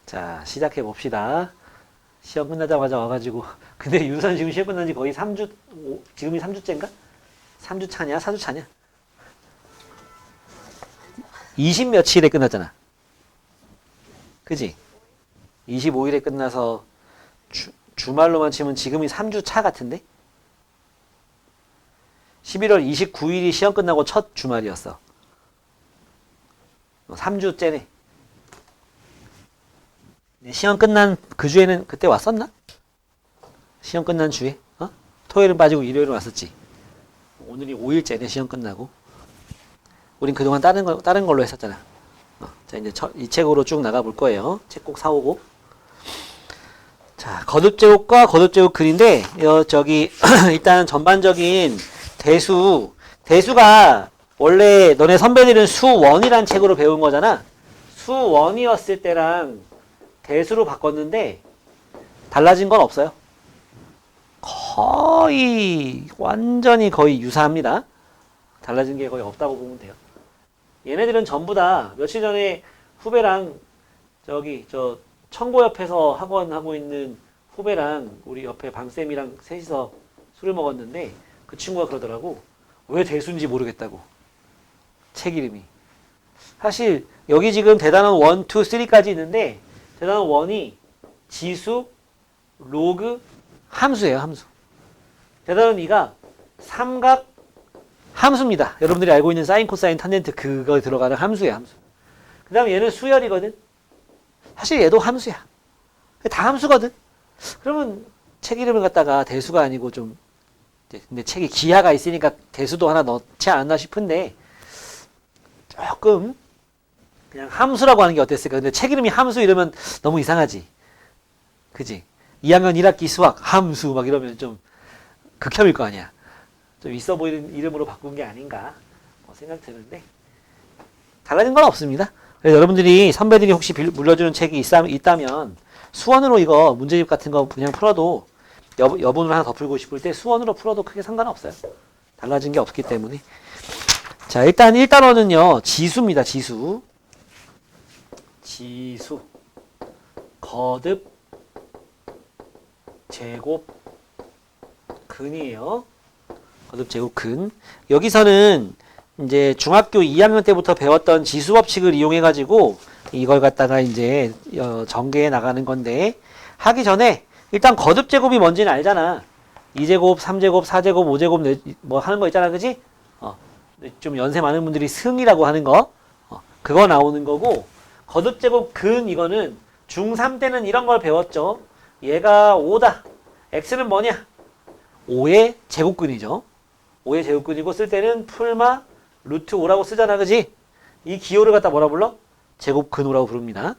자, 시작해 봅시다. 시험 끝나자마자 와가지고. 근데 윤선 지금 시험 끝난 지 거의 3주, 지금이 3주째인가? 3주 차냐? 4주 차냐? 20 며칠에 끝났잖아. 그지? 25일에 끝나서 주말로만 치면 지금이 3주 차 같은데? 11월 29일이 시험 끝나고 첫 주말이었어. 3주째네. 시험 끝난 그 주에는 그때 왔었나? 시험 끝난 주에? 토요일은 빠지고 일요일은 왔었지. 오늘이 5일째네, 시험 끝나고. 우린 그동안 다른 걸로 했었잖아. 자, 이제 이 책으로 쭉 나가볼 거예요. 책 꼭 사오고. 자, 거듭제곱과 거듭제곱 근인데, 일단 전반적인 대수가 원래 너네 선배들은 수1이란 책으로 배운 거잖아. 수1이었을 때랑 대수로 바꿨는데, 달라진 건 없어요. 완전히 거의 유사합니다. 달라진 게 거의 없다고 보면 돼요. 얘네들은 전부 다 며칠 전에 후배랑 청고 옆에서 학원 하고 있는 후배랑 우리 옆에 방쌤이랑 셋이서 술을 먹었는데 그 친구가 그러더라고. 왜 대수인지 모르겠다고. 책 이름이. 사실 여기 지금 대단원 1, 2, 3까지 있는데 대단원 1이 지수, 로그, 함수예요. 함수. 대단원 2가 삼각, 함수입니다. 여러분들이 알고 있는 사인, 코사인, 탄젠트 그거 들어가는 함수예요. 함수. 그 다음에 얘는 수열이거든. 사실 얘도 함수야. 다 함수거든. 그러면 책 이름을 갖다가 대수가 아니고 좀 근데 책이 기하가 있으니까 대수도 하나 넣지 않았나 싶은데 조금 그냥 함수라고 하는 게 어땠을까. 근데 책 이름이 함수 이러면 너무 이상하지. 그지? 2학년 1학기 수학 함수 막 이러면 좀 극혐일 거 아니야. 좀 있어 보이는 이름으로 바꾼 게 아닌가 생각 드는데 달라진 건 없습니다. 그래서 여러분들이 선배들이 혹시 물려주는 책이 있다면 수원으로 이거 문제집 같은 거 그냥 풀어도 여분을 하나 더 풀고 싶을 때 수원으로 풀어도 크게 상관없어요. 달라진 게 없기 때문에. 자, 일단 1단원은요 지수입니다. 지수 거듭 제곱 근이에요. 거듭 제곱 근. 여기서는 이제 중학교 2학년 때부터 배웠던 지수 법칙을 이용해 가지고 이걸 갖다가 이제 전개해 나가는 건데 하기 전에 일단 거듭 제곱이 뭔지는 알잖아. 2제곱, 3제곱, 4제곱, 5제곱 뭐 하는 거 있잖아. 그지? 좀 연세 많은 분들이 승이라고 하는 거. 그거 나오는 거고 거듭 제곱 근 이거는 중3 때는 이런 걸 배웠죠. 얘가 5다. x는 뭐냐? 5의 제곱근이죠. 5의 제곱근이고 쓸 때는 풀마 루트 5라고 쓰잖아. 그지? 이 기호를 갖다 뭐라 불러? 제곱근호라고 부릅니다.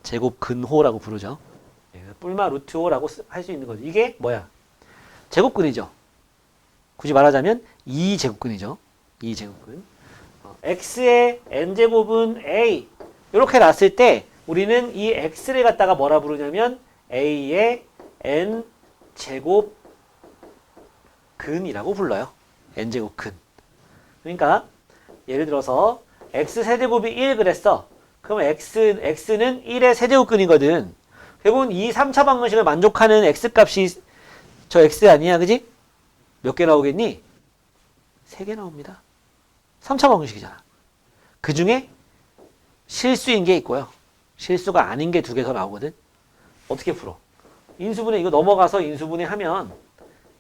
제곱근호라고 부르죠. 풀마 루트 5라고 할 수 있는 거죠. 이게 뭐야? 제곱근이죠. 굳이 말하자면 2제곱근이죠. 2제곱근. x의 n제곱은 a. 이렇게 놨을 때 우리는 이 x를 갖다가 뭐라 부르냐면 a의 n제곱 근이라고 불러요. n제곱 근. 그러니까 예를 들어서 x 세제곱이 1 그랬어. 그러면 x는 1의 세제곱근이거든. 결국은 이 3차 방정식을 만족하는 x값이 저 x 아니야. 그지? 몇 개 나오겠니? 3개 나옵니다. 3차 방정식이잖아. 그 중에 실수인 게 있고요. 실수가 아닌 게 2개 더 나오거든. 어떻게 풀어? 인수분해 이거 넘어가서 인수분해 하면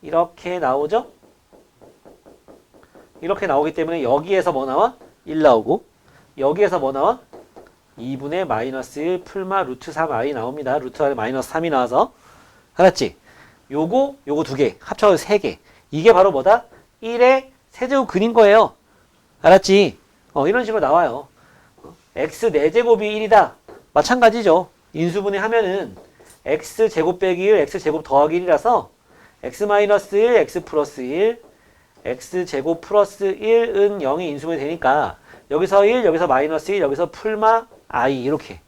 이렇게 나오죠? 이렇게 나오기 때문에 여기에서 뭐 나와? 1 나오고 여기에서 뭐 나와? 2분의 마이너스 1 풀마 루트 3i 나옵니다. 루트 안에 마이너스 3이 나와서 알았지? 요거 2개 합쳐서 3개 이게 바로 뭐다? 1의 세제곱 근인 거예요. 알았지? 이런 식으로 나와요. x 4제곱이 1이다. 마찬가지죠. 인수분해 하면은 x제곱 빼기 1, x제곱 더하기 1이라서 x 마이너스 1, x 플러스 1, x제곱 플러스 1은 0이 인수분해 되니까 여기서 1, 여기서 마이너스 1, 여기서 풀마 i 이렇게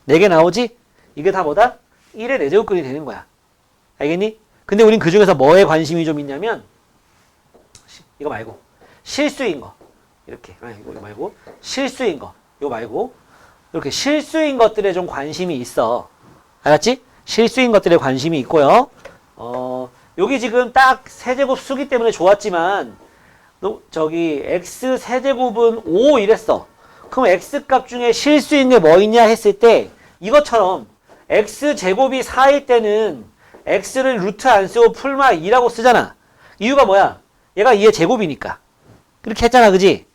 4개 나오지? 이게 다 뭐다? 1의 4제곱근이 되는 거야. 알겠니? 근데 우린 그 중에서 뭐에 관심이 좀 있냐면 이거 말고 실수인 거 이렇게 이거 말고 실수인 거 이거 말고 이렇게 실수인 것들에 좀 관심이 있어. 알았지? 실수인 것들에 관심이 있고요. 여기 지금 딱 세제곱 수기 때문에 좋았지만 저기 x 세제곱은 5 이랬어. 그럼 x 값 중에 실수인 게 뭐 있냐 했을 때 이것처럼 x 제곱이 4일 때는 x를 루트 안 쓰고 풀마 2라고 쓰잖아. 이유가 뭐야? 얘가 2의 제곱이니까. 그렇게 했잖아. 그지?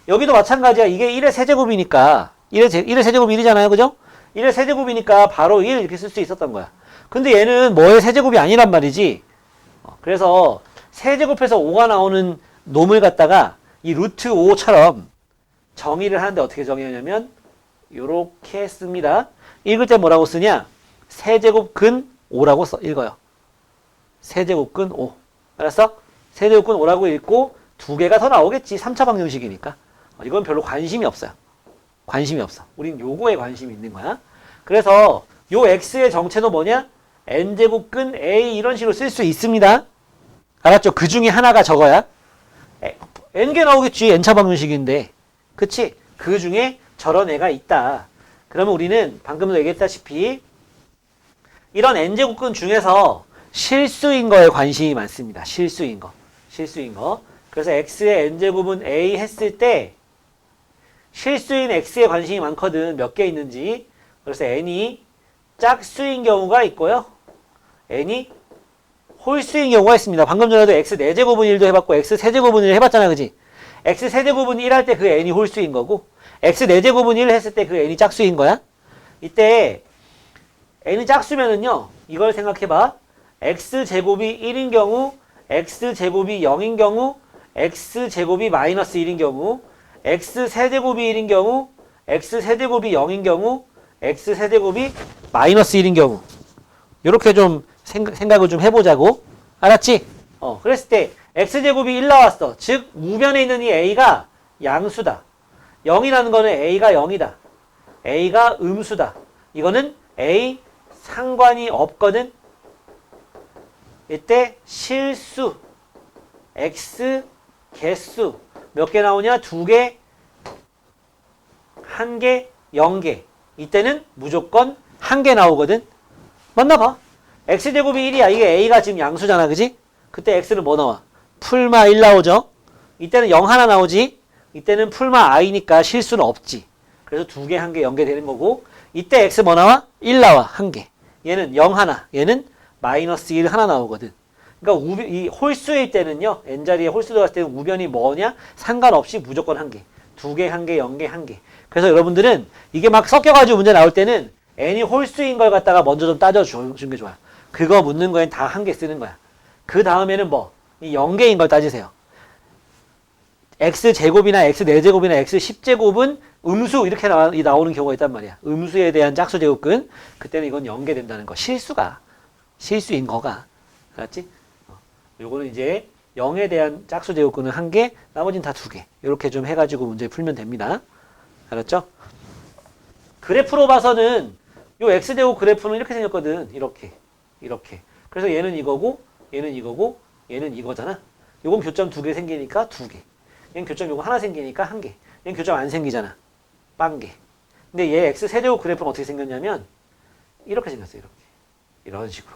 여기도 마찬가지야. 이게 1의 세제곱이니까 1의 세제곱이 1이잖아요. 그죠? 1의 세제곱이니까 바로 1 이렇게 쓸 수 있었던 거야. 근데 얘는 뭐의 세제곱이 아니란 말이지. 그래서 세제곱해서 5가 나오는 놈을 갖다가 이 루트 5처럼 정의를 하는데 어떻게 정의하냐면 요렇게 씁니다. 읽을 때 뭐라고 쓰냐? 세제곱 근 5라고 읽어요. 세제곱 근 5. 알았어? 세제곱 근 5라고 읽고 두 개가 더 나오겠지. 3차 방정식이니까. 이건 별로 관심이 없어요. 관심이 없어. 우린 요거에 관심이 있는 거야. 그래서 요 x의 정체도 뭐냐? n제곱 근 a 이런 식으로 쓸 수 있습니다. 알았죠? 그 중에 하나가 저거야. n개 나오겠지. n차 방정식인데. 그치? 그 중에 저런 애가 있다. 그러면 우리는 방금도 얘기했다시피 이런 n제곱 근 중에서 실수인 거에 관심이 많습니다. 실수인 거. 실수인 거. 그래서 x의 n제곱은 a 했을 때 실수인 x에 관심이 많거든. 몇 개 있는지. 그래서 n이 짝수인 경우가 있고요. n이 홀수인 경우가 있습니다. 방금 전에도 x 4제곱은 1도 해봤고 x 세제곱은 1 해봤잖아. 그지? x 세제곱은 1 할 때 그 n이 홀수인 거고 x 4제곱은 1 했을 때 그 n이 짝수인 거야. 이때 n이 짝수면은요. 이걸 생각해봐. x제곱이 1인 경우 x제곱이 0인 경우 x제곱이 마이너스 1인 경우 x세제곱이 1인 경우 x세제곱이 0인 경우 x세제곱이 마이너스 1인 경우 이렇게 좀 생각을 좀 해보자고. 알았지? 그랬을 때 x제곱이 1 나왔어. 즉 우변에 있는 이 a가 양수다. 0이라는 거는 a가 0이다. a가 음수다. 이거는 a 상관이 없거든. 이때 실수 x 개수 몇 개 나오냐? 2개, 1개, 0개. 이때는 무조건 1개 나오거든. 맞나 봐. x제곱이 1이야. 이게 a가 지금 양수잖아. 그지? 그때 x는 뭐 나와? 풀마 1 나오죠. 이때는 0 하나 나오지. 이때는 풀마 i니까 실수는 없지. 그래서 2개, 1개, 0개 되는 거고 이때 x 뭐 나와? 1 나와. 1개. 얘는 0 하나. 얘는 마이너스 1 하나 나오거든. 그러니까 이 홀수일 때는요. n자리에 홀수 들어갔을 때는 우변이 뭐냐? 상관없이 무조건 1개. 2개, 1개, 0개, 1개. 그래서 여러분들은 이게 막 섞여가지고 문제 나올 때는 n이 홀수인 걸 갖다가 먼저 좀 따져주는 게 좋아요. 그거 묻는 거엔 다 1개 쓰는 거야. 그 다음에는 뭐? 이 0개인 걸 따지세요. x제곱이나 x4제곱이나 x10제곱은 음수 이렇게 나오는 경우가 있단 말이야. 음수에 대한 짝수제곱근. 그때는 이건 0개 된다는 거. 실수인 거가. 알았지? 요거는 이제 0에 대한 짝수제곱근은 1개, 나머지는 다 2개. 이렇게 좀 해가지고 문제 풀면 됩니다. 알았죠? 그래프로 봐서는 요 x제곱 그래프는 이렇게 생겼거든. 이렇게. 그래서 얘는 이거고, 얘는 이거고, 얘는 이거잖아. 요건 교점 2개 생기니까 2개. 얘는 교점 요거 하나 생기니까 1개. 얘는 교점 안 생기잖아. 빵개. 근데 얘 x 세제곱 그래프는 어떻게 생겼냐면 이렇게 생겼어요. 이런 식으로.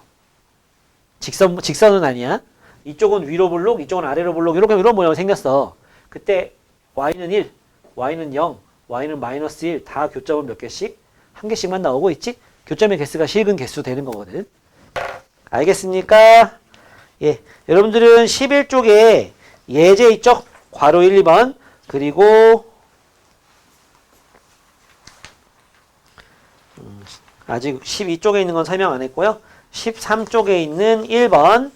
직선은 아니야. 이쪽은 위로 볼록, 이쪽은 아래로 볼록, 이런 모양이 생겼어. 그때 y는 1, y는 0, y는 마이너스 1, 다 교점은 몇 개씩? 1개씩만 나오고 있지? 교점의 개수가 실근 개수 되는 거거든. 알겠습니까? 예. 여러분들은 11쪽에 예제 있죠? 괄호 1, 2번. 그리고 아직 12쪽에 있는 건 설명 안 했고요. 13쪽에 있는 1번.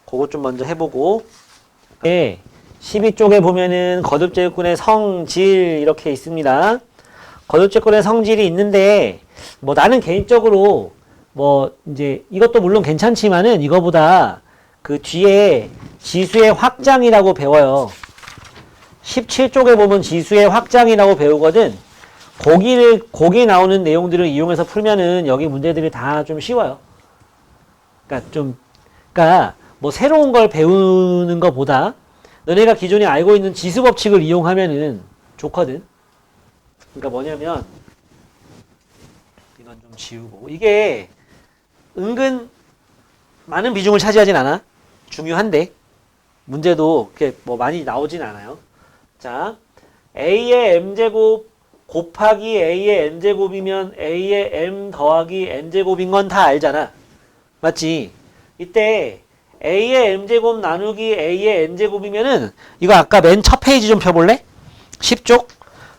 그거 좀 먼저 해보고. 네. 12쪽에 보면은 거듭제곱근의 성질 이렇게 있습니다. 거듭제곱근의 성질이 있는데 뭐 나는 개인적으로 뭐 이제 이것도 물론 괜찮지만은 이거보다 그 뒤에 지수의 확장이라고 배워요. 17쪽에 보면 지수의 확장이라고 배우거든. 거기 나오는 내용들을 이용해서 풀면은 여기 문제들이 다 좀 쉬워요. 그러니까 뭐 새로운 걸 배우는 것보다 너네가 기존에 알고 있는 지수 법칙을 이용하면은 좋거든. 그러니까 뭐냐면 이건 좀 지우고. 이게 은근 많은 비중을 차지하진 않아. 중요한데 문제도 그렇게 뭐 많이 나오진 않아요. 자, a의 m제곱 곱하기 a의 n제곱이면 a의 m 더하기 n제곱인 건 다 알잖아. 맞지? 이때 a의 m제곱 나누기 a의 n제곱이면은 이거 아까 맨 첫 페이지 좀 펴볼래? 10쪽?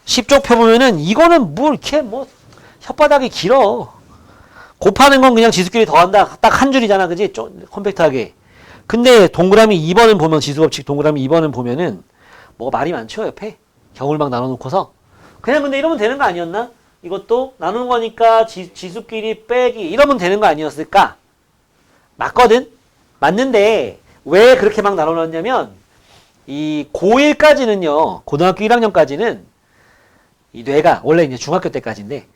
10쪽 펴보면은 이거는 뭐 이렇게 뭐 혓바닥이 길어. 곱하는 건 그냥 지수끼리 더한다. 딱 한 줄이잖아. 그지? 좀 컴팩트하게. 근데 동그라미 2번을 보면 지수법칙 동그라미 2번을 보면은 뭐가 말이 많죠. 옆에. 경울막 나눠놓고서. 그냥 근데 이러면 되는 거 아니었나? 이것도 나누는 거니까 지수끼리 빼기 이러면 되는 거 아니었을까? 맞거든? 맞는데 왜 그렇게 막 나눠놨냐면 이 고1까지는요. 고등학교 1학년까지는 이 뇌가 원래 이제 중학교 때까지인데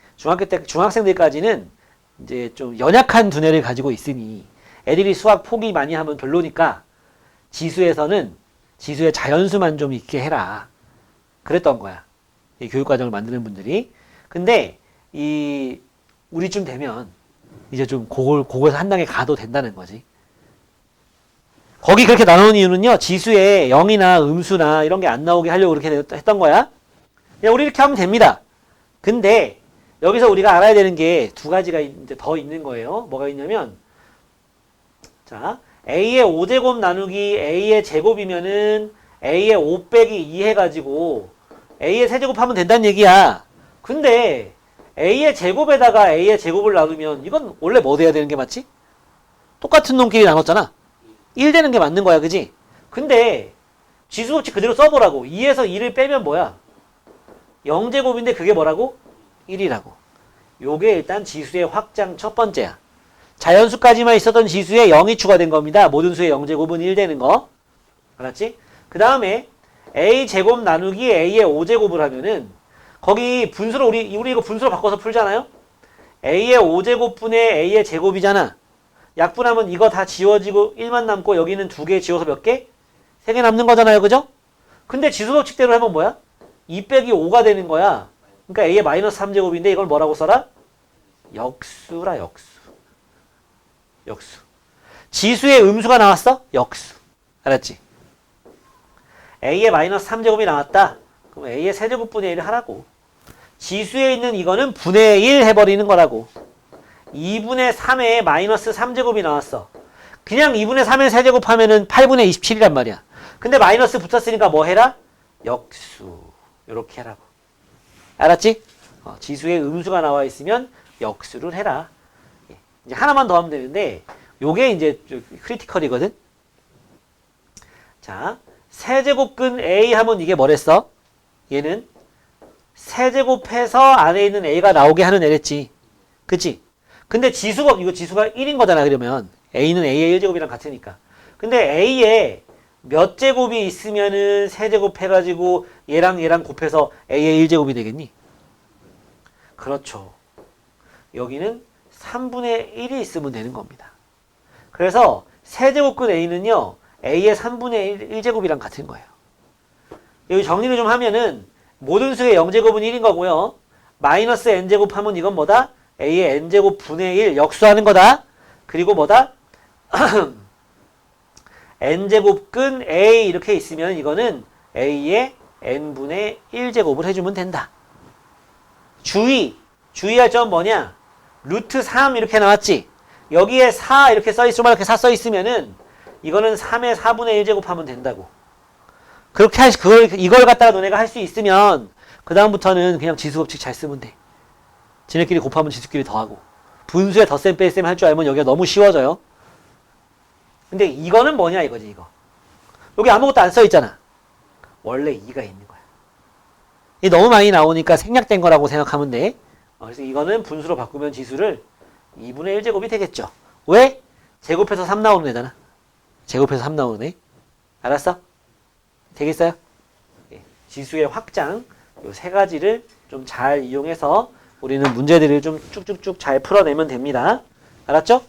중학생들까지는 이제 좀 연약한 두뇌를 가지고 있으니 애들이 수학 포기 많이 하면 별로니까 지수에서는 지수의 자연수만 좀 있게 해라. 그랬던 거야. 이 교육과정을 만드는 분들이. 근데 이 우리쯤 되면 이제 좀 그거에서 한 단계 가도 된다는 거지. 거기 그렇게 나누는 이유는요. 지수에 0이나 음수나 이런 게 안 나오게 하려고 그렇게 했던 거야. 그냥 우리 이렇게 하면 됩니다. 근데 여기서 우리가 알아야 되는 게 두 가지가 이제 더 있는 거예요. 뭐가 있냐면 자, a의 5제곱 나누기 a의 제곱이면은 a의 5 빼기 2 해가지고 a의 세제곱하면 된다는 얘기야. 근데 a의 제곱에다가 a의 제곱을 나누면 이건 원래 뭐 돼야 되는 게 맞지? 똑같은 놈끼리 나눴잖아. 1 되는 게 맞는 거야. 그지? 근데 지수법칙 그대로 써보라고. 2에서 2를 빼면 뭐야? 0제곱인데 그게 뭐라고? 1이라고. 요게 일단 지수의 확장 첫 번째야. 자연수까지만 있었던 지수에 0이 추가된 겁니다. 모든 수의 0제곱은 1 되는 거. 알았지? 그 다음에 a제곱 나누기 a의 5제곱을 하면은 거기 분수로 우리 이거 분수로 바꿔서 풀잖아요? a의 5제곱분의 a의 제곱이잖아. 약분하면 이거 다 지워지고 1만 남고 여기는 2개 지워서 몇 개? 3개 남는 거잖아요. 그죠? 근데 지수법칙대로 하면 뭐야? 2 빼기 5가 되는 거야. 그러니까 a의 마이너스 3제곱인데 이걸 뭐라고 써라? 역수라. 역수. 지수의 음수가 나왔어? 역수. 알았지? a의 마이너스 3제곱이 나왔다. 그럼 a의 세제곱분의 1을 하라고. 지수에 있는 이거는 분의 1 해버리는 거라고. 2분의 3에 마이너스 3제곱이 나왔어. 그냥 2분의 3에 세제곱하면은 8분의 27이란 말이야. 근데 마이너스 붙었으니까 뭐 해라? 역수. 요렇게 하라고. 알았지? 지수에 음수가 나와 있으면 역수를 해라. 이제 하나만 더 하면 되는데 요게 이제 좀 크리티컬이거든. 자, 세제곱근 A 하면 이게 뭐랬어? 얘는 세제곱해서 안에 있는 A가 나오게 하는 애랬지. 그치? 근데 이거 지수가 1인 거잖아. 그러면 A는 A의 1제곱이랑 같으니까. 근데 A에 몇 제곱이 있으면은 세제곱 해가지고 얘랑 곱해서 A의 1제곱이 되겠니? 그렇죠. 여기는 3분의 1이 있으면 되는 겁니다. 그래서 세제곱근 A는요. A의 3분의 1제곱이랑 같은 거예요. 여기 정리를 좀 하면은 모든 수의 0제곱은 1인 거고요. 마이너스 n제곱 하면 이건 뭐다? A의 n제곱 분의 1 역수하는 거다. 그리고 뭐다? n제곱근 A 이렇게 있으면 이거는 A의 n분의 1제곱을 해주면 된다. 주의할 점은 뭐냐? 루트 3 이렇게 나왔지? 여기에 4 이렇게 써있으면 이렇게 4 써있으면은 이거는 3의 4분의 1제곱 하면 된다고. 그렇게 이걸 갖다가 너네가 할 수 있으면 그 다음부터는 그냥 지수법칙 잘 쓰면 돼. 지네끼리 곱하면 지수끼리 더하고. 분수에 덧셈 뺄셈 할 줄 알면 여기가 너무 쉬워져요. 근데 이거는 뭐냐 이거지 이거. 여기 아무것도 안 써있잖아. 원래 2가 있는 거야. 이 너무 많이 나오니까 생략된 거라고 생각하면 돼. 그래서 이거는 분수로 바꾸면 지수를 2분의 1제곱이 되겠죠. 왜? 제곱해서 3 나오는 애잖아. 제곱해서 3 나오는 애. 알았어? 되겠어요? 예. 지수의 확장 요 세 가지를 좀 잘 이용해서 우리는 문제들을 좀 쭉쭉쭉 잘 풀어내면 됩니다. 알았죠?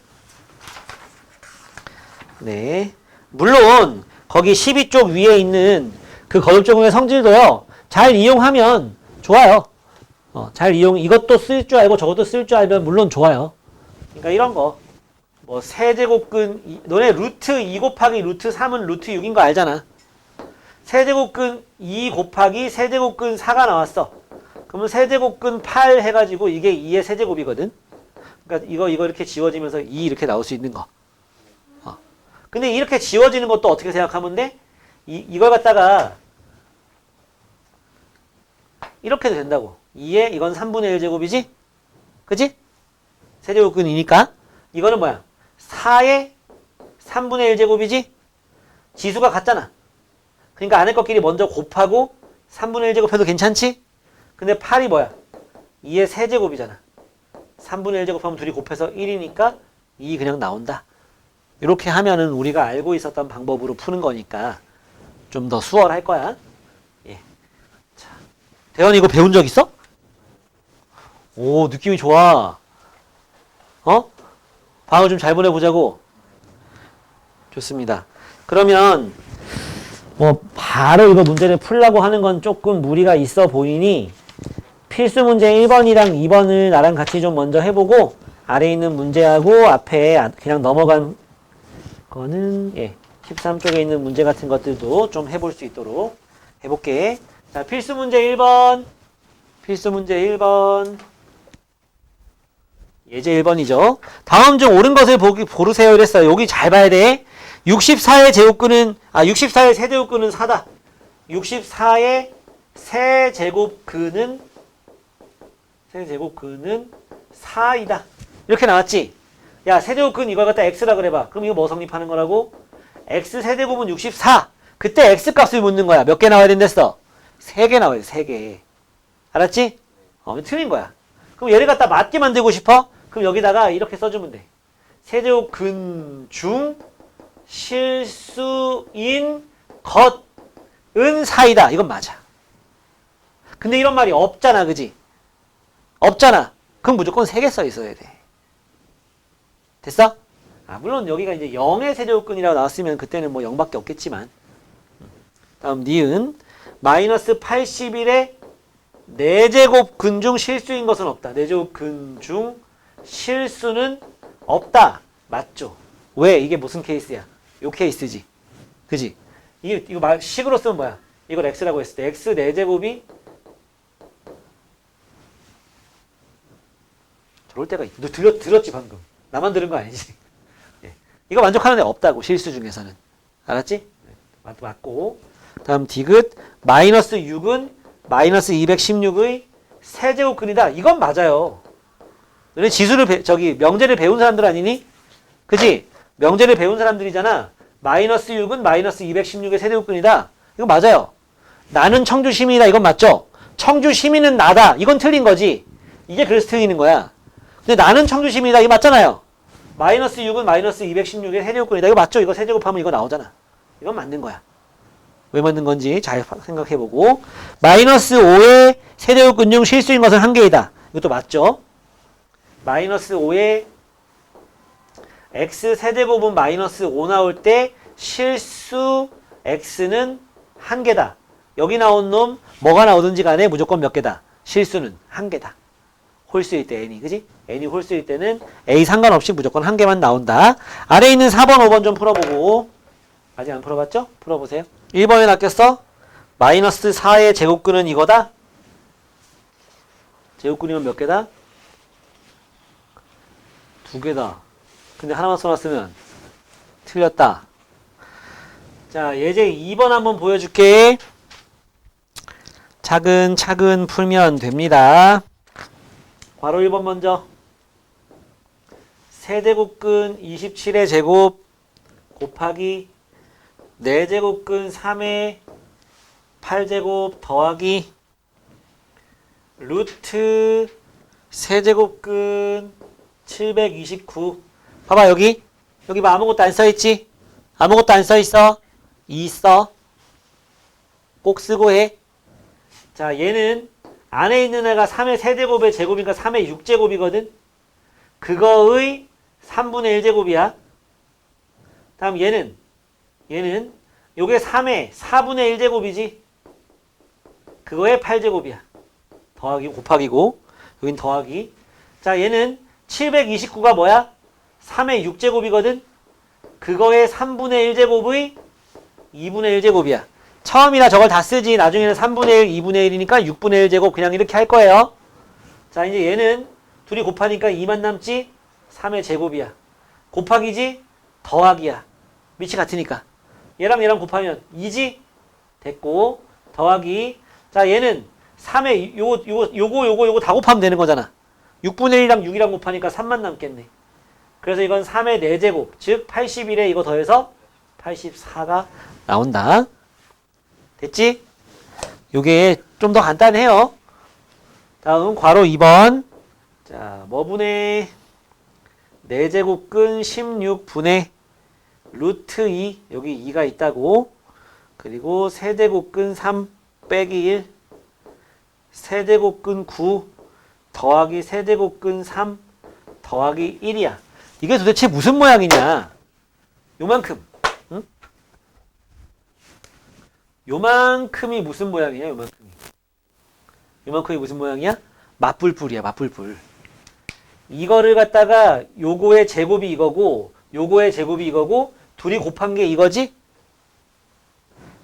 네. 물론 거기 12쪽 위에 있는 그 거듭제공의 성질도요. 잘 이용하면 좋아요. 잘 이것도 쓸 줄 알고 저것도 쓸 줄 알면 물론 좋아요. 그러니까 이런 거. 뭐 세제곱근 너네 루트 2 곱하기 루트 3은 루트 6인 거 알잖아. 세제곱근 2 곱하기 세제곱근 4가 나왔어. 그러면 세제곱근 8 해가지고 이게 2의 세제곱이거든. 그러니까 이거 이렇게 지워지면서 2 이렇게 나올 수 있는 거. 근데 이렇게 지워지는 것도 어떻게 생각하면 돼? 이걸 갖다가 이렇게 도 된다고. 2에 이건 3분의 1 제곱이지? 그지? 세제곱근이니까. 이거는 뭐야? 4에 3분의 1 제곱이지? 지수가 같잖아. 그러니까 안에 것끼리 먼저 곱하고 3분의 1 제곱해도 괜찮지? 근데 8이 뭐야? 2의 세제곱이잖아. 3분의 1 제곱하면 둘이 곱해서 1이니까 2 그냥 나온다. 이렇게 하면은 우리가 알고 있었던 방법으로 푸는 거니까 좀 더 수월할 거야. 예. 자, 대현이 이거 배운 적 있어? 오, 느낌이 좋아. 방을 좀 잘 보내보자고. 좋습니다. 그러면 뭐 바로 이거 문제를 풀려고 하는 건 조금 무리가 있어 보이니 필수 문제 1번이랑 2번을 나랑 같이 좀 먼저 해보고 아래에 있는 문제하고 앞에 그냥 넘어간 거는 13쪽에 있는 문제 같은 것들도 좀 해볼 수 있도록 해볼게. 자, 필수 문제 1번. 필수 문제 1번. 예제 1번이죠. 다음 중 옳은 것을 고르세요 이랬어요. 여기 잘 봐야 돼. 64의 제곱근은 64의 세제곱근은 4다. 64의 세제곱근은 4이다. 이렇게 나왔지? 야, 세제곱근 이걸 갖다 x라 그래봐. 그럼 이거 뭐 성립하는 거라고? x 세제곱은 64. 그때 x 값을 묻는 거야. 몇 개 나와야 된댔어? 3개 나와야 돼. 3개. 알았지? 틀린 거야. 그럼 얘를 갖다 맞게 만들고 싶어? 그럼 여기다가 이렇게 써주면 돼. 세제곱근 중 실수인 것은 4이다. 이건 맞아. 근데 이런 말이 없잖아. 그지? 없잖아. 그럼 무조건 3개 써 있어야 돼. 됐어? 물론 여기가 이제 0의 세제곱근이라고 나왔으면 그때는 뭐 0밖에 없겠지만. 다음 니은 마이너스 81의 4제곱근 중 실수인 것은 없다. 4제곱근 중 실수는 없다. 맞죠? 왜? 이게 무슨 케이스야? 요 케이스지. 그지? 이거 식으로 쓰면 뭐야? 이걸 x라고 했을 때 x 4제곱이 저럴 때가 있. 너 들었지 방금? 나만 들은 거 아니지? 예. 이거 만족하는 애 없다고. 실수 중에서는. 알았지? 맞고. 다음 디귿 마이너스 6은 마이너스 216의 세제곱근이다. 이건 맞아요. 너네 지수를 명제를 배운 사람들 아니니? 그지? 명제를 배운 사람들이잖아. 마이너스 6은 마이너스 216의 세제곱근이다. 이거 맞아요. 나는 청주 시민이다. 이건 맞죠? 청주 시민은 나다. 이건 틀린 거지. 이게 그래서 틀리는 거야. 근데 나는 청주 시민이다. 이거 맞잖아요. 마이너스 6은 마이너스 216의 세제곱근이다. 이거 맞죠? 이거 세제곱하면 이거 나오잖아. 이건 맞는 거야. 왜 맞는 건지 잘 생각해보고. 마이너스 5의 세제곱근 중 실수인 것은 1개이다. 이것도 맞죠? 마이너스 5의 x 세제곱은 마이너스 5 나올 때 실수 x는 1개다. 여기 나온 놈 뭐가 나오든지 간에 무조건 몇 개다. 실수는 1개다. 홀수일 때 n이, 그지? n이 홀수일 때는 a 상관없이 무조건 1개만 나온다. 아래에 있는 4번, 5번 좀 풀어보고. 아직 안 풀어봤죠? 풀어보세요. 1번에 낚였어? 마이너스 4의 제곱근은 이거다? 제곱근이면 몇 개다? 2개다. 근데 하나만 써놨으면 틀렸다. 자, 예제 2번 한번 보여줄게. 차근차근 풀면 됩니다. 괄호 1번 먼저. 세제곱근 27의 제곱 곱하기 4제곱근 3의 8제곱 더하기 루트 세제곱근 729. 봐봐, 여기 봐. 아무것도 안 써있지? 아무것도 안 써있어? 2 써. 꼭 쓰고 해. 자, 얘는 안에 있는 애가 3의 세제곱의 제곱이니까 3의 6제곱이거든? 그거의 3분의 1제곱이야. 다음 얘는 요게 3의 4분의 1제곱이지? 그거의 8제곱이야. 더하기 곱하기고 여긴 더하기. 자, 얘는 729가 뭐야? 3의 6제곱이거든. 그거의 3분의 1제곱의 2분의 1제곱이야. 처음이라 저걸 다 쓰지. 나중에는 3분의 1, 2분의 1이니까 6분의 1제곱 그냥 이렇게 할 거예요. 자, 이제 얘는 둘이 곱하니까 2만 남지. 3의 제곱이야. 곱하기지? 더하기야. 밑이 같으니까. 얘랑 얘랑 곱하면 2지? 됐고 더하기. 자, 얘는 3의 요거 다 곱하면 되는 거잖아. 6분의 1이랑 6이랑 곱하니까 3만 남겠네. 그래서 이건 3의 4제곱, 즉 81에 이거 더해서 84가 나온다. 됐지? 요게 좀 더 간단해요. 다음 괄호 2번. 자, 뭐분의 4제곱근 16분의 루트 2, 여기 2가 있다고. 그리고 세제곱근 3 빼기 1, 세제곱근 9 더하기 세제곱근 3 더하기 1이야. 이게 도대체 무슨 모양이냐? 요만큼. 응? 요만큼이 무슨 모양이냐? 요만큼이 무슨 모양이야? 맞불불이야, 맞불불. 이거를 갖다가 요거의 제곱이 이거고 요거의 제곱이 이거고 둘이 곱한 게 이거지?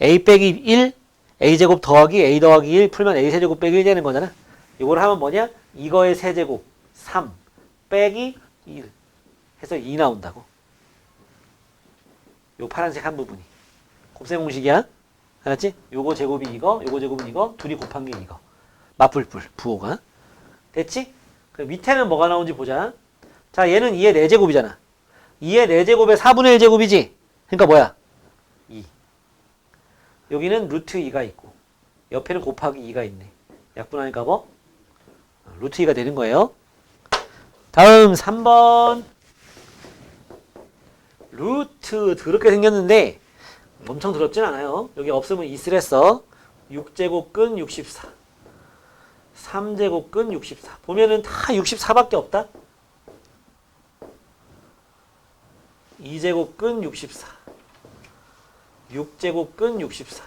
a 빼기 1, a제곱 더하기 a 더하기 1 풀면 a 세제곱 빼기 1 되는 거잖아. 이걸 하면 뭐냐? 이거의 세제곱 3 빼기 1 해서 2 나온다고. 요 파란색 한 부분이. 곱셈 공식이야. 알았지? 요거 제곱이 이거, 요거 제곱은 이거, 둘이 곱한 게 이거. 맞불불, 부호가. 됐지? 그 밑에는 뭐가 나오는지 보자. 자, 얘는 2의 4제곱이잖아. 2의 4제곱에 4분의 1제곱이지? 그러니까 뭐야? 2. 여기는 루트 2가 있고 옆에는 곱하기 2가 있네. 약분하니까 뭐? 루트 2가 되는 거예요. 다음 3번. 루트 더럽게 생겼는데 엄청 더럽진 않아요. 여기 없으면 있으랬어. 6제곱근 64. 3제곱근 64. 보면은 다 64밖에 없다. 2제곱근 64. 6제곱근 64.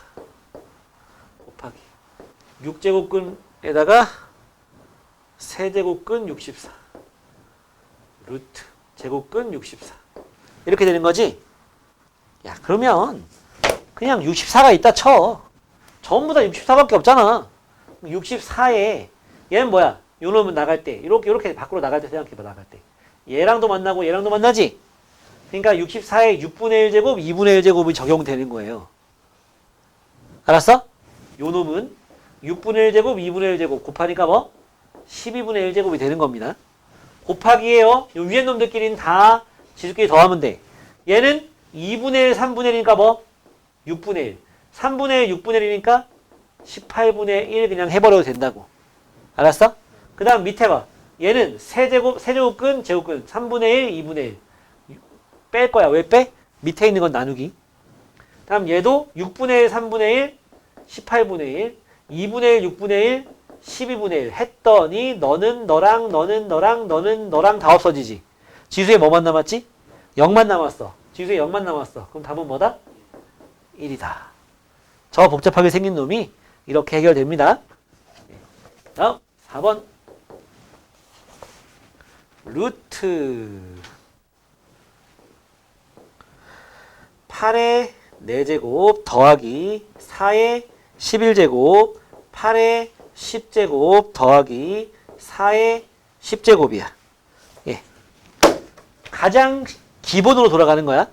곱하기. 6제곱근에다가 세제곱근 64. 루트. 제곱근 64. 이렇게 되는 거지? 야, 그러면 그냥 64가 있다 쳐. 전부 다 64밖에 없잖아. 64에 얘는 뭐야? 요 놈은 나갈 때 이렇게 밖으로 나갈 때 생각해봐. 나갈 때 얘랑도 만나고 얘랑도 만나지? 그러니까 64에 6분의 1제곱 2분의 1제곱이 적용되는 거예요. 알았어? 요 놈은 6분의 1제곱 2분의 1제곱 곱하니까 뭐? 12분의 1제곱이 되는 겁니다. 곱하기예요. 요 위에 놈들끼리는 다 지수끼리 더하면 돼. 얘는 2분의 1 3분의 1이니까 뭐? 6분의 1 3분의 1 6분의 1이니까 18분의 1 그냥 해버려도 된다고. 알았어? 그 다음 밑에 봐. 얘는 세제곱근, 제곱근 3분의 1, 2분의 1 뺄 거야. 왜 빼? 밑에 있는 건 나누기. 다음 얘도 6분의 1, 3분의 1, 18분의 1 2분의 1, 6분의 1, 12분의 1 했더니 너는 너랑 너는 너랑 너는 너랑 다 없어지지. 지수에 뭐만 남았지? 0만 남았어. 지수에 0만 남았어. 그럼 답은 뭐다? 1이다. 저 복잡하게 생긴 놈이 이렇게 해결됩니다. 다음 4번. 루트 8의 4제곱 더하기 4의 11제곱 8의 10제곱 더하기 4의 10제곱이야. 예. 가장 기본으로 돌아가는 거야.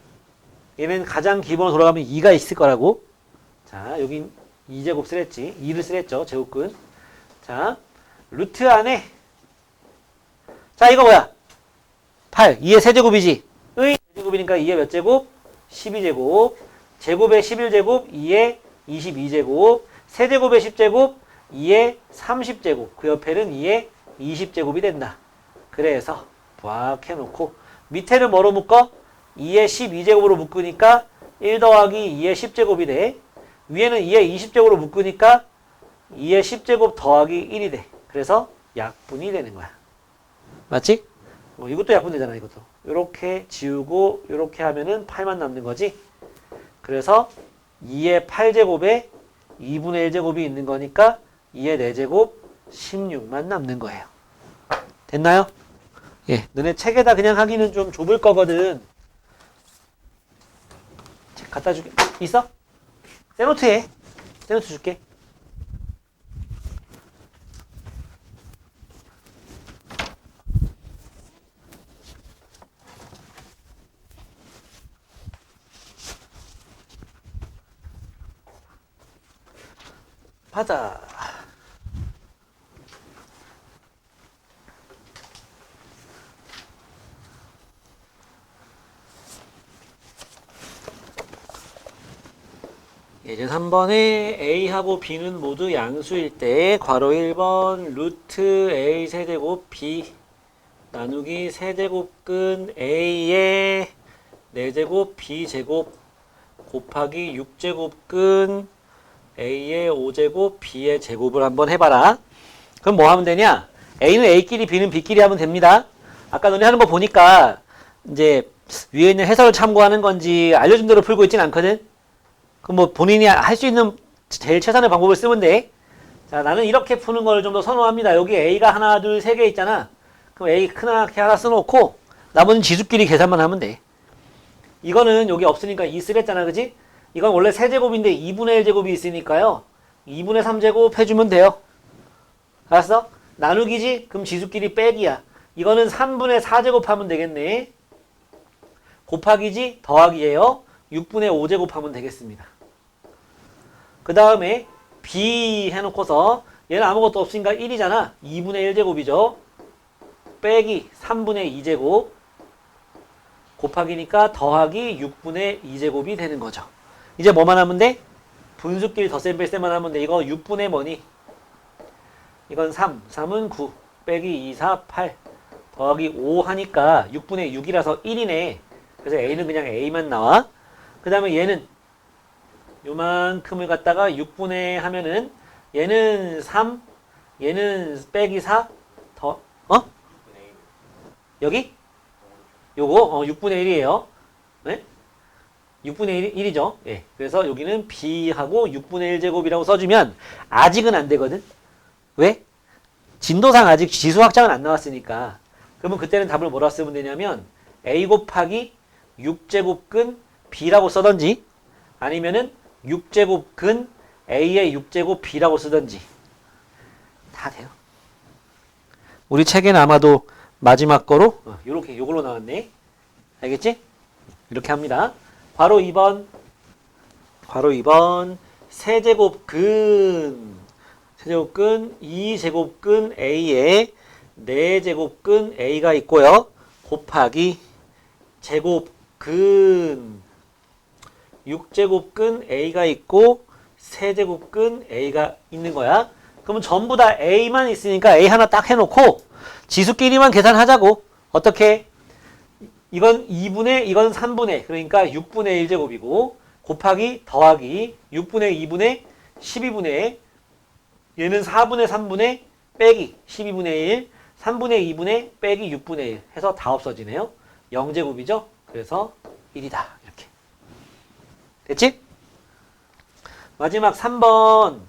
얘는 가장 기본으로 돌아가면 2가 있을 거라고. 자, 여긴 2제곱 쓰랬지. 2를 쓰랬죠. 제곱근. 자, 루트 안에. 자, 이거 뭐야? 8. 2의 세제곱이지. 의 세제곱이니까 2의 몇 제곱? 12제곱. 제곱의 11제곱. 2의 22제곱. 세제곱의 10제곱. 2의 30제곱. 그 옆에는 2의 20제곱이 된다. 그래서 쫙 해놓고 밑에는 뭐로 묶어? 2의 12제곱으로 묶으니까 1 더하기 2의 10제곱이 돼. 위에는 2의 20제곱으로 묶으니까 2의 10제곱 더하기 1이 돼. 그래서 약분이 되는 거야. 맞지? 이것도 약분되잖아. 이것도. 이렇게 지우고 이렇게 하면은 8만 남는 거지. 그래서 2의 8제곱에 2분의 1제곱이 있는 거니까 2의 4제곱 16만 남는 거예요. 됐나요? 예, 너네 책에다 그냥 하기는 좀 좁을 거거든. 책 갖다 줄게. 있어? 떼노트 해. 떼노트 줄게. 받아. 예제 3번에 A하고 B는 모두 양수일 때 괄호 1번 루트 A 세제곱 B 나누기 세제곱근 A의 4제곱 B제곱 곱하기 6제곱근 A의 5제곱 B의 제곱을 한번 해봐라. 그럼 뭐 하면 되냐? A는 A끼리 B는 B끼리 하면 됩니다. 아까 너네 하는 거 보니까 이제 위에 있는 해설을 참고하는 건지 알려준 대로 풀고 있진 않거든? 그럼 뭐 본인이 할 수 있는 제일 최선의 방법을 쓰면 돼. 자, 나는 이렇게 푸는 걸 좀 더 선호합니다. 여기 A가 하나, 둘, 세 개 있잖아. 그럼 A 크게 하나 써놓고 나머지는 지수끼리 계산만 하면 돼. 이거는 여기 없으니까 2 쓰랬잖아, 그지? 이건 원래 세제곱인데 2분의 1제곱이 있으니까요. 2분의 3제곱 해주면 돼요. 알았어? 나누기지? 그럼 지수끼리 빼기야. 이거는 3분의 4제곱 하면 되겠네. 곱하기지? 더하기예요. 6분의 5제곱 하면 되겠습니다. 그 다음에 B 해놓고서 얘는 아무것도 없으니까 1이잖아. 2분의 1제곱이죠. 빼기 3분의 2제곱 곱하기니까 더하기 6분의 2제곱이 되는 거죠. 이제 뭐만 하면 돼? 분수끼리 덧셈 뺄셈만 하면 돼. 이거 6분의 뭐니? 이건 3, 3은 9 빼기 2, 4, 8 더하기 5 하니까 6분의 6이라서 1이네. 그래서 A는 그냥 A만 나와. 그 다음에 얘는 요만큼을 갖다가 6분의 하면은 얘는 3, 얘는 빼기 4, 여기? 요거 6분의 1이에요. 네? 6분의 1이죠. 예. 그래서 여기는 B하고 6분의 1제곱이라고 써주면 아직은 안 되거든. 왜? 진도상 아직 지수 확장은 안 나왔으니까. 그러면 그때는 답을 뭐라 쓰면 되냐면 A 곱하기 6제곱근 B라고 써던지 아니면은 6제곱근 A의 6제곱 B라고 쓰던지 다 돼요. 우리 책에는 아마도 마지막 거로 요렇게 요걸로 나왔네. 알겠지? 이렇게 합니다. 괄호 2번 세제곱근 2제곱근 A에 4제곱근 A가 있고요. 곱하기 제곱근 6제곱근 A가 있고 세제곱근 A가 있는 거야. 그러면 전부 다 A만 있으니까 A 하나 딱 해놓고 지수끼리만 계산하자고. 어떻게? 이건 2분의 이건 3분의 그러니까 6분의 1제곱이고 곱하기 더하기 6분의 2분의 12분의 얘는 4분의 3분의 빼기 12분의 1 3분의 2분의 빼기 6분의 1 해서 다 없어지네요. 0제곱이죠. 그래서 1이다. 이렇게. 됐지? 마지막 3번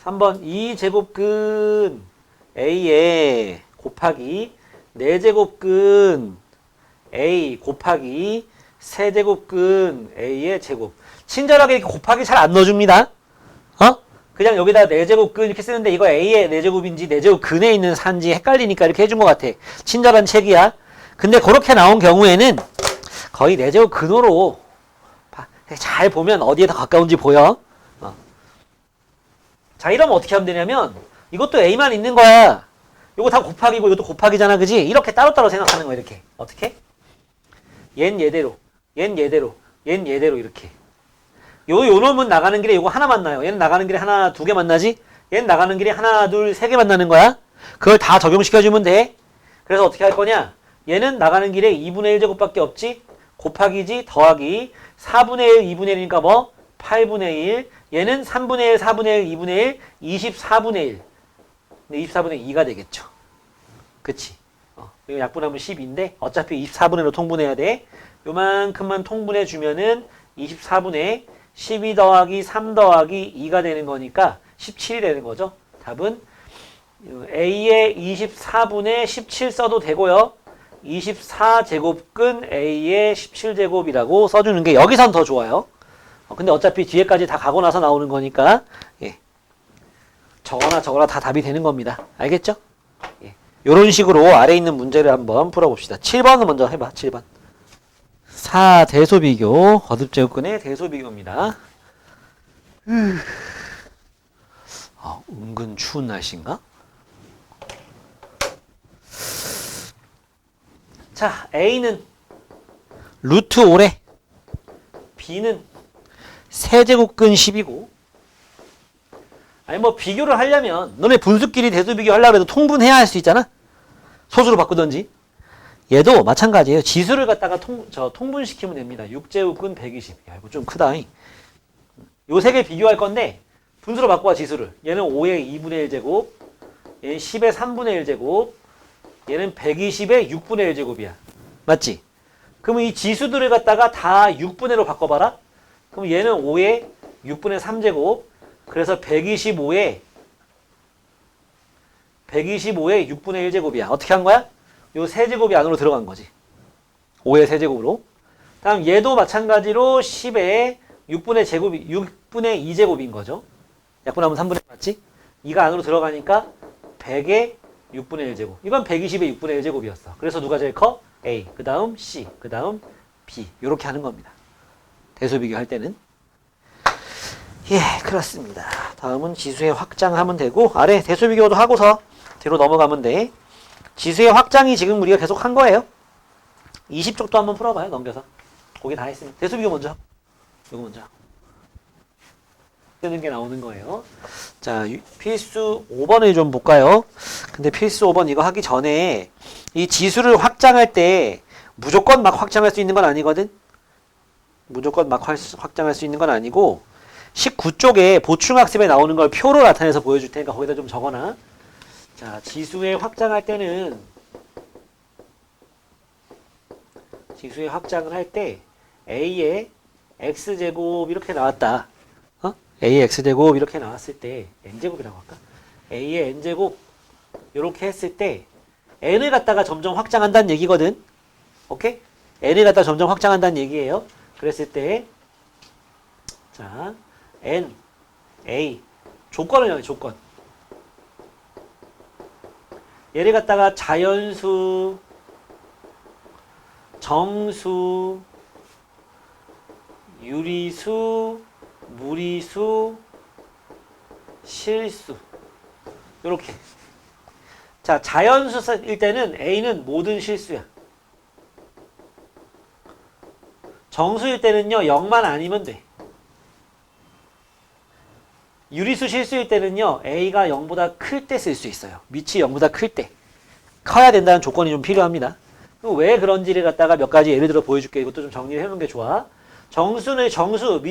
2제곱근 A에 곱하기 4제곱근 A 곱하기 세제곱근 A의 제곱. 친절하게 이렇게 곱하기 잘 안 넣어줍니다. 그냥 여기다 4제곱근 이렇게 쓰는데 이거 A의 4제곱인지 4제곱근에 있는 산지 헷갈리니까 이렇게 해준 것 같아. 친절한 책이야. 근데 그렇게 나온 경우에는 거의 4제곱근으로 잘 보면 어디에 더 가까운지 보여. 자, 이러면 어떻게 하면 되냐면 이것도 A만 있는 거야. 이거 다 곱하기고 이것도 곱하기잖아. 그지? 이렇게 따로따로 생각하는 거야. 이렇게. 어떻게? 얜 얘대로, 얜 얘대로, 얜 얘대로 이렇게. 요 놈은 나가는 길에 요거 하나 만나요. 얘는 나가는 길에 하나, 두 개 만나지? 얘는 나가는 길에 하나, 둘, 세 개 만나는 거야. 그걸 다 적용시켜주면 돼. 그래서 어떻게 할 거냐? 얘는 나가는 길에 2분의 1제곱밖에 없지? 곱하기지, 더하기. 4분의 1, 2분의 1이니까 뭐? 8분의 1. 얘는 3분의 1, 4분의 1, 2분의 1, 24분의 1. 근데 24분의 2가 되겠죠. 그치? 이거 약분하면 10인데 어차피 24분의 1로 통분해야 돼. 요만큼만 통분해 주면은 24분의 12 더하기 3 더하기 2가 되는 거니까 17이 되는 거죠. 답은 A의 24분의 17 써도 되고요. 24제곱근 A의 17제곱이라고 써주는 게 여기선 더 좋아요. 근데 어차피 뒤에까지 다 가고 나서 나오는 거니까 예. 저거나 다 답이 되는 겁니다. 알겠죠? 예. 이런 식으로 아래에 있는 문제를 한번 풀어봅시다. 7번을 먼저 해봐. 7번. 4대소비교, 거듭제곱근의 대소비교입니다. 은근 추운 날씨인가? 자, A는 루트 5래. B는 세제곱근 10이고. 아니 뭐 비교를 하려면 너네 분수끼리 대수비교 하려고 해도 통분해야 할 수 있잖아. 소수로 바꾸던지. 얘도 마찬가지예요. 지수를 갖다가 통분시키면 됩니다. 6제곱근 120. 야, 이거 좀 크다. 요 세 개 비교할 건데 분수로 바꿔 지수를. 얘는 5의 2분의 1제곱, 얘는 10의 3분의 1제곱, 얘는 120의 6분의 1제곱이야. 맞지? 그러면 이 지수들을 갖다가 다 6분의로 바꿔봐라. 그럼 얘는 5의 6분의 3제곱, 그래서 125의 6분의 1제곱이야. 어떻게 한 거야? 요 세제곱이 안으로 들어간 거지. 5의 세제곱으로. 다음 얘도 마찬가지로 10의 6분의 2제곱인 거죠. 약분하면 3분의 1 맞지? 2가 안으로 들어가니까 100의 6분의 1제곱. 이건 120의 6분의 1제곱이었어. 그래서 누가 제일 커? A. 그 다음 C. 그 다음 B. 이렇게 하는 겁니다. 대소비교 할 때는. 예, 그렇습니다. 다음은 지수의 확장하면 되고, 아래 대소비교도 하고서 뒤로 넘어가면 돼. 지수의 확장이 지금 우리가 계속 한 거예요. 20쪽도 한번 풀어봐요. 넘겨서. 거기 다 했으면. 대소비교 먼저. 이거 먼저. 뜨는 게 나오는 거예요. 자, 필수 5번을 좀 볼까요? 근데 필수 5번 이거 하기 전에 이 지수를 확장할 때 무조건 막 확장할 수 있는 건 아니거든? 무조건 막 확장할 수 있는 건 아니고 19쪽에 보충학습에 나오는 걸 표로 나타내서 보여줄 테니까 거기다 좀 적어놔. 자, 지수에 확장할 때는 지수에 확장을 할 때 A의 X제곱 이렇게 나왔다. A의 X제곱 이렇게 나왔을 때 N제곱이라고 할까? A의 N제곱 이렇게 했을 때 N을 갖다가 점점 확장한다는 얘기거든. 오케이? N을 갖다가 점점 확장한다는 얘기예요. 그랬을 때 자, N, A 조건을 정해. 조건. 얘를 갖다가 자연수, 정수, 유리수, 무리수, 실수 요렇게. 자, 자연수일 때는 A는 모든 실수야. 정수일 때는요 0만 아니면 돼. 유리수 실수일 때는요 A가 0보다 클 때 쓸 수 있어요. 밑이 0보다 클 때. 커야 된다는 조건이 좀 필요합니다. 왜 그런지를 갖다가 몇 가지 예를 들어 보여줄게. 이것도 좀 정리를 해놓은 게 좋아.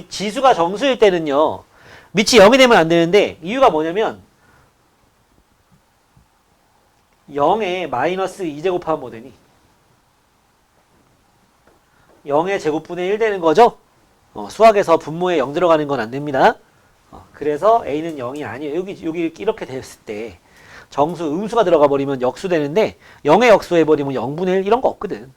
지수가 정수일 때는요 밑이 0이 되면 안 되는데 이유가 뭐냐면 0에 마이너스 2제곱하면 뭐 되니? 0의 제곱분의 1 되는 거죠? 수학에서 분모에 0 들어가는 건 안 됩니다. 그래서 A는 0이 아니에요. 여기 이렇게 됐을 때 정수, 음수가 들어가 버리면 역수 되는데 0의 역수 해버리면 0분의 1 이런 거 없거든.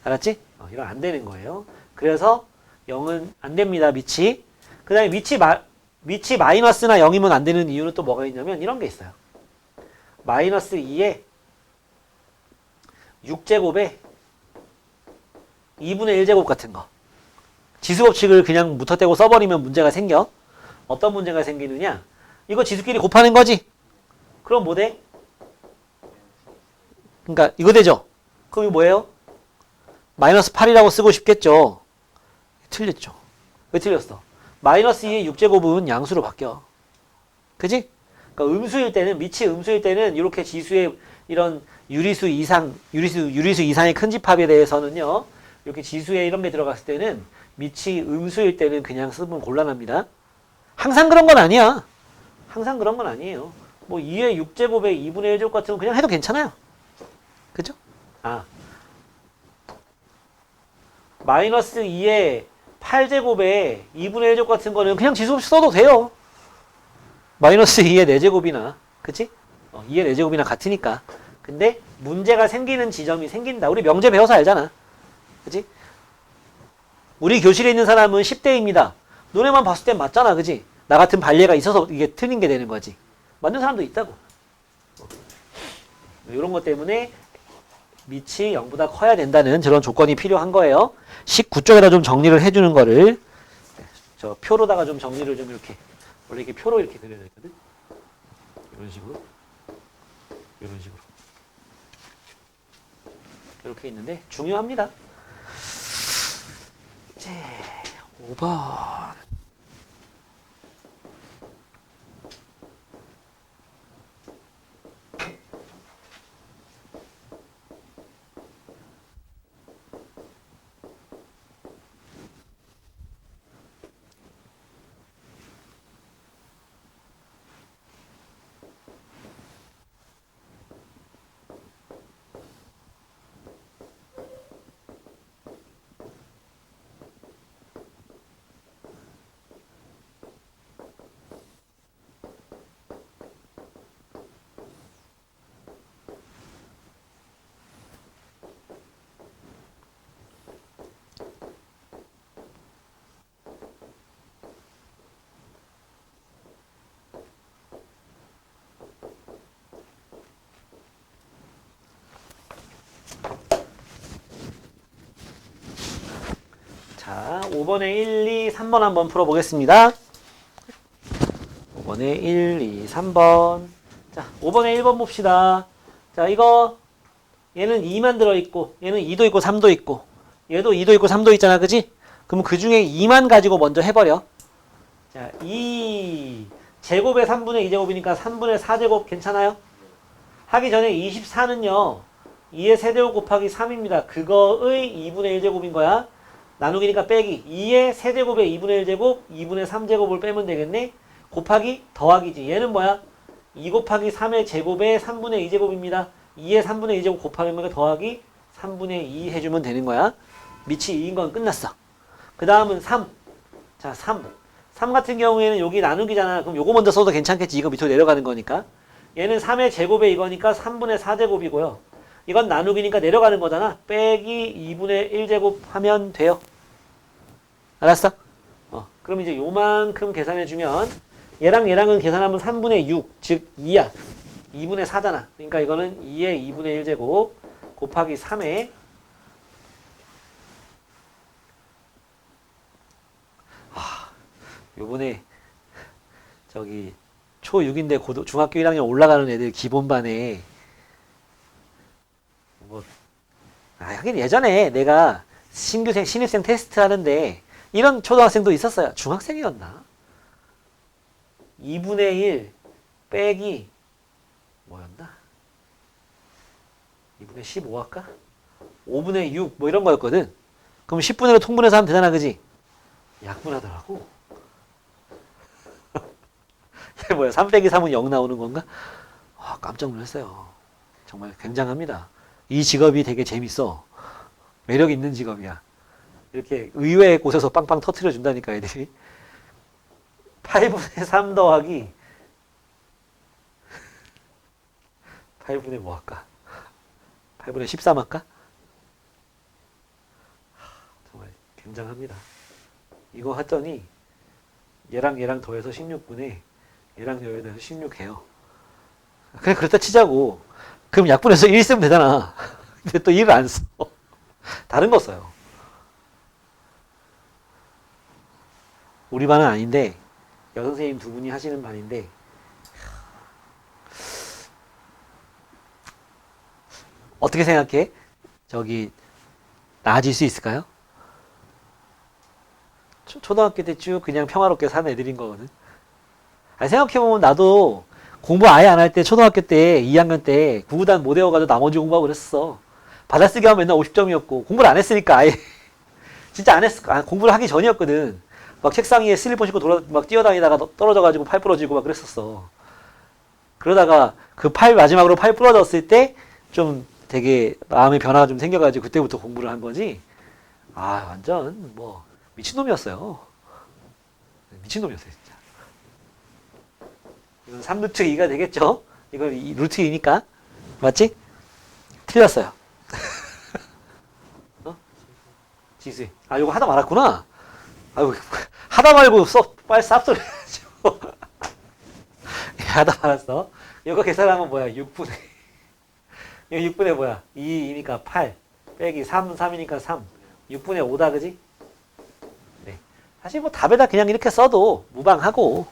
알았지? 이건 안 되는 거예요. 그래서 0은 안 됩니다. 밑이. 그 다음에 밑이 마이너스나 0이면 안 되는 이유는 또 뭐가 있냐면 이런 게 있어요. 마이너스 2에 6제곱에 2분의 1제곱 같은 거. 지수법칙을 그냥 무턱대고 써버리면 문제가 생겨. 어떤 문제가 생기느냐? 이거 지수끼리 곱하는 거지? 그럼 뭐 돼? 그러니까 이거 되죠? 그럼 이거 뭐예요? 마이너스 8이라고 쓰고 싶겠죠? 틀렸죠. 왜 틀렸어? 마이너스 2의 6제곱은 양수로 바뀌어. 그지? 그러니까 음수일 때는, 밑이 음수일 때는 이렇게 지수의 이런 유리수 이상의 큰 집합에 대해서는요. 이렇게 지수에 이런 게 들어갔을 때는 밑이 음수일 때는 그냥 쓰면 곤란합니다. 항상 그런 건 아니야. 항상 그런 건 아니에요. 뭐 2의 6제곱에 2분의 1제곱 같은 거 그냥 해도 괜찮아요. 그죠? 마이너스 2의 8제곱에 2분의 1제곱 같은 거는 그냥 지수없이 써도 돼요. 마이너스 2의 4제곱이나. 그치? 2의 4제곱이나 같으니까. 근데 문제가 생기는 지점이 생긴다. 우리 명제 배워서 알잖아. 그치? 우리 교실에 있는 사람은 10대입니다. 너네만 봤을 땐 맞잖아. 그치? 나 같은 발례가 있어서 이게 틀린 게 되는 거지. 맞는 사람도 있다고. 이런 것 때문에 밑이 0보다 커야 된다는 저런 조건이 필요한 거예요. 19쪽에다 좀 정리를 해주는 거를 저 표로다가 좀 정리를 좀 이렇게 원래 이렇게 표로 이렇게 그려야 되거든. 이런 식으로 이런 식으로 이렇게 있는데 중요합니다. 이제 5번 자, 5번에 1, 2, 3번 한번 풀어보겠습니다. 5번에 1, 2, 3번. 자, 5번에 1번 봅시다. 자, 이거 얘는 2만 들어있고 얘는 2도 있고 3도 있고 얘도 2도 있고 3도 있잖아. 그지? 그럼 그 중에 2만 가지고 먼저 해버려. 자, 2 제곱에 3분의 2제곱이니까 3분의 4제곱 괜찮아요? 하기 전에 24는요. 2의 세제곱 곱하기 3입니다. 그거의 2분의 1제곱인 거야. 나누기니까 빼기. 2의 세제곱에 2분의 1제곱, 2분의 3제곱을 빼면 되겠네. 곱하기 더하기지. 얘는 뭐야? 2 곱하기 3의 제곱에 3분의 2제곱입니다. 2의 3분의 2제곱 곱하기 더하기 3분의 2 해주면 되는 거야. 밑이 2인 건 끝났어. 그 다음은 3. 자, 3. 3 같은 경우에는 여기 나누기잖아. 그럼 요거 먼저 써도 괜찮겠지. 이거 밑으로 내려가는 거니까. 얘는 3의 제곱에 이거니까 3분의 4제곱이고요. 이건 나누기니까 내려가는 거잖아. 빼기 2분의 1제곱 하면 돼요. 알았어? 그럼 이제 요만큼 계산해주면 얘랑 얘랑은 계산하면 3분의 6, 즉 2야. 2분의 4잖아. 그러니까 이거는 2의 2분의 1제곱 곱하기 3에 요번에 저기 초6인데 중학교 1학년 올라가는 애들 기본반에 뭐 하긴 예전에 내가 신입생 테스트 하는데 이런 초등학생도 있었어요. 중학생이었나? 2분의 1 빼기 뭐였나? 2분의 15 할까? 5분의 6 뭐 이런 거였거든. 그럼 10분의 1로 통분해서 하면 되잖아. 그지? 약분하더라고. 이게 뭐야? 3 빼기 3은 0 나오는 건가? 깜짝 놀랐어요. 정말 굉장합니다. 이 직업이 되게 재밌어. 매력 있는 직업이야. 이렇게 의외의 곳에서 빵빵 터트려 준다니까 애들이. 8분의 3 더하기 8분의 뭐 할까? 8분의 13 할까? 정말 굉장합니다. 이거 했더니 얘랑 얘랑 더해서 16분에 얘랑 얘랑 더해서 16 해요. 그래 그렇다 치자고. 그럼 약분해서 1 쓰면 되잖아. 근데 또 1을 안 써. 다른 거 써요. 우리 반은 아닌데 여선생님 두 분이 하시는 반인데 어떻게 생각해? 저기 나아질 수 있을까요? 초등학교 때 쭉 그냥 평화롭게 사는 애들인 거거든. 아니 생각해보면 나도 공부 아예 안 할 때 초등학교 때 2학년 때 구구단 못 외워가지고 나머지 공부하고 그랬어. 받아쓰기 하면 맨날 50점이었고 공부를 안 했으니까 아예 진짜 안 했어. 공부를 하기 전이었거든. 막 책상 위에 슬리퍼 신고 막 뛰어다니다가 떨어져가지고 팔 부러지고 막 그랬었어. 그러다가 그 마지막으로 팔 부러졌을 때 좀 되게 마음의 변화가 좀 생겨가지고 그때부터 공부를 한 거지. 완전 뭐 미친놈이었어요. 미친놈이었어요 진짜. 이건 3루트 2가 되겠죠? 이거 루트 2니까. 맞지? 틀렸어요. 어? 지수에. 아, 이거 하다 말았구나. 아유, 하다 말고 빨리 쌉소리 해야죠. 하다 말았어. 이거 계산하면 뭐야? 6분의. 이거 6분의 뭐야? 2니까 8. 빼기 3, 3이니까 3. 6분의 5다, 그지? 네. 사실 뭐 답에다 그냥 이렇게 써도 무방하고,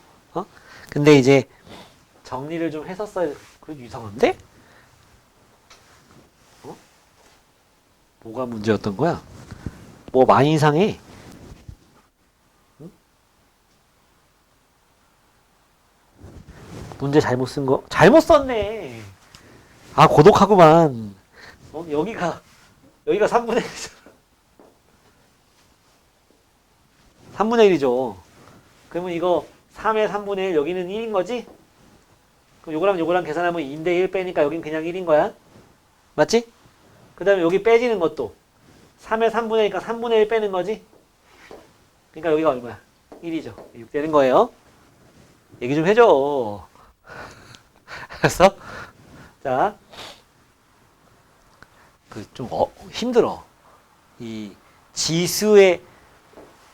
근데 이제 정리를 좀 해서 써야, 그래도 이상한데? 뭐가 문제였던 거야? 뭐 많이 이상해. 응? 문제 잘못 쓴 거? 잘못 썼네. 아, 고독하구만. 여기가 3분의 1이잖아. 3분의 1이죠. 그러면 이거 3의 3분의 1, 여기는 1인 거지? 그럼 요거랑 계산하면 2인데 1 빼니까 여긴 그냥 1인 거야. 맞지? 그 다음에 여기 빼지는 것도 3의 3분의 1이니까 3분의 1 빼는 거지? 그러니까 여기가 얼마야? 1이죠. 6 되는 거예요. 얘기 좀 해줘. 알았어? 자, 좀 힘들어. 이 지수의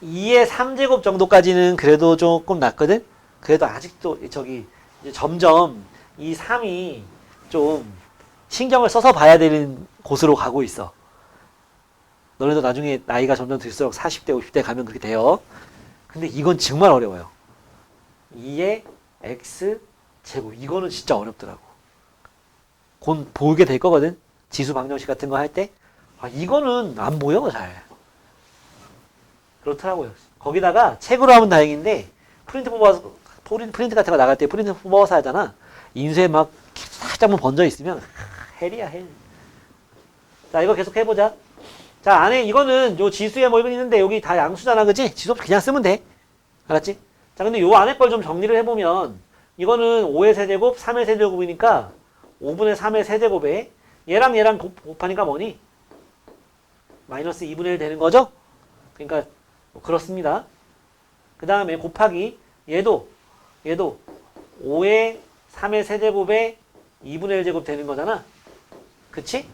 2의 3제곱 정도까지는 그래도 조금 낫거든? 그래도 아직도 이제 점점 이 3이 좀 신경을 써서 봐야 되는 곳으로 가고 있어. 너네도 나중에 나이가 점점 들수록 40대, 50대 가면 그렇게 돼요. 근데 이건 정말 어려워요. 2의 x제곱. 이거는 진짜 어렵더라고. 곧 보게 될 거거든? 지수 방정식 같은 거 할 때. 아, 이거는 안 보여, 잘. 그렇더라고요. 거기다가 책으로 하면 다행인데, 프린트 같은 거 나갈 때 프린트 뽑아서 하잖아. 인쇄 막 살짝만 번져 있으면, 헬이야, 헬. 자, 이거 계속 해보자. 자, 안에 이거는 요 지수에 뭐 이건 있는데, 여기 다 양수잖아, 그치? 지수 그냥 쓰면 돼. 알았지? 자, 근데 요 안에 걸 좀 정리를 해보면, 이거는 5의 세제곱, 3의 세제곱이니까, 5분의 3의 세제곱에, 얘랑 곱하니까 뭐니? 마이너스 2분의 1 되는 거죠? 그러니까, 그렇습니다. 그 다음에 곱하기, 얘도 5의 3의 세제곱에 2분의 1 제곱 되는 거잖아. 그치?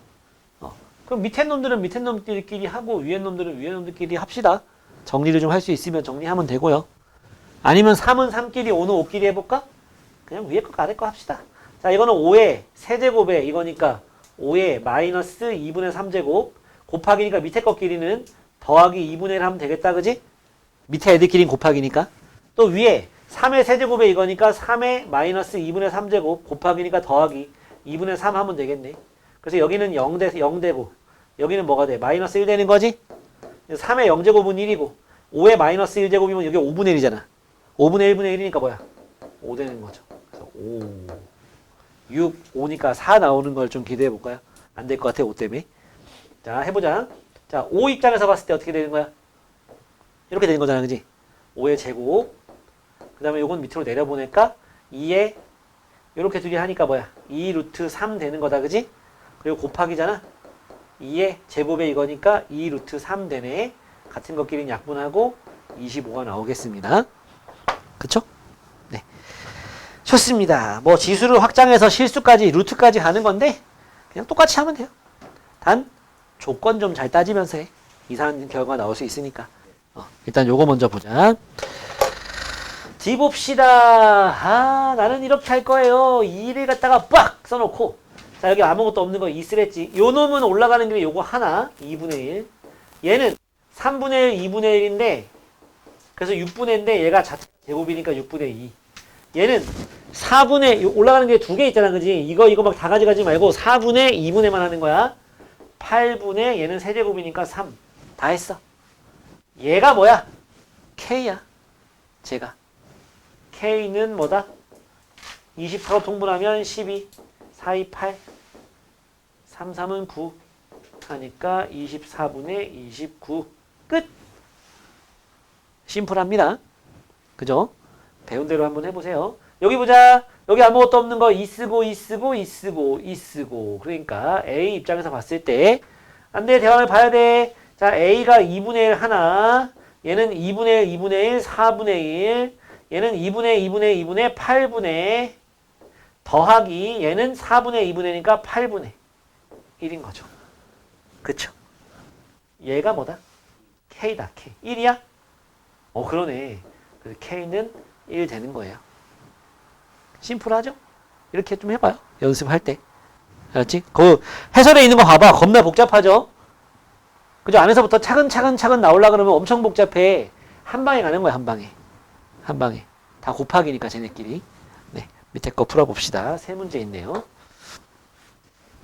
그럼 밑에 놈들은 밑에 놈들끼리 하고 위에 놈들은 위에 놈들끼리 합시다. 정리를 좀 할 수 있으면 정리하면 되고요. 아니면 3은 3끼리 5는 5끼리 해볼까? 그냥 위에 거 아래 거 합시다. 자, 이거는 5의 세제곱에 이거니까 5의 마이너스 2분의 3제곱 곱하기니까 밑에 거끼리는 더하기 2분의 1 하면 되겠다, 그지? 밑에 애들끼리는 곱하기니까. 또 위에 3의 세제곱에 이거니까 3의 마이너스 2분의 3제곱 곱하기니까 더하기 2분의 3 하면 되겠네. 그래서 여기는 0되고 여기는 뭐가 돼? 마이너스 1 되는 거지? 3의 0제곱은 1이고 5의 마이너스 1제곱이면 여기 5분의 1이잖아. 5분의 1분의 1이니까 뭐야? 5 되는 거죠. 그래서 5, 6, 5니까 4 나오는 걸 좀 기대해 볼까요? 안 될 것 같아, 5 때문에. 자, 해보자. 자, 5 입장에서 봤을 때 어떻게 되는 거야? 이렇게 되는 거잖아, 그지? 5의 제곱. 그 다음에 요건 밑으로 내려보니까 2에 요렇게 둘이 하니까 뭐야? 2 루트 3 되는 거다, 그지? 그리고 곱하기잖아. 2의 제곱에 이거니까 2 루트 3 되네. 같은 것끼리는 약분하고 25가 나오겠습니다. 그쵸? 네. 좋습니다. 뭐 지수를 확장해서 실수까지, 루트까지 가는 건데 그냥 똑같이 하면 돼요. 단 조건 좀 잘 따지면서 해. 이상한 결과가 나올 수 있으니까. 일단 요거 먼저 보자. D 봅시다. 아, 나는 이렇게 할 거예요. 2를 갖다가 빡 써놓고 자, 여기 아무것도 없는 거 2 쓰랬지. 요 놈은 올라가는 길에 요거 하나 2분의 1. 얘는 3분의 1, 2분의 1인데 그래서 6분의 1인데 얘가 자체 제곱이니까 6분의 2. 얘는 4분의 올라가는 게 두 개 있잖아, 그지? 이거 막 다 가져가지 말고 4분의 2분의만 하는 거야. 8분의 얘는 세제곱이니까 3. 다 했어. 얘가 뭐야? K야. 제가. K는 뭐다? 28로 통분하면 12. 4, 2, 8. 3, 3은 9. 하니까 24분의 29. 끝! 심플합니다. 그죠? 배운 대로 한번 해보세요. 여기 보자. 여기 아무것도 없는 거 이 쓰고 이 쓰고 이 쓰고 이 쓰고. 그러니까 A 입장에서 봤을 때 안 돼. 대화를 봐야 돼. 자, A가 2분의 1 하나. 얘는 2분의 1, 2분의 1, 4분의 1. 얘는 2분의 2분의 2분의 8분의 더하기 얘는 4분의 2분의 1이니까 8분의 1인 거죠. 그쵸? 얘가 뭐다? K다. K. 1이야? 그러네. 그래서 K는 1 되는 거예요. 심플하죠? 이렇게 좀 해봐요. 연습할 때. 알았지? 그 해설에 있는 거 봐봐. 겁나 복잡하죠? 그죠? 안에서부터 차근차근 나오려고 그러면 엄청 복잡해. 한 방에 가는 거야, 한 방에. 한 방에. 다 곱하기니까 쟤네끼리. 네. 밑에 거 풀어봅시다. 세 문제 있네요.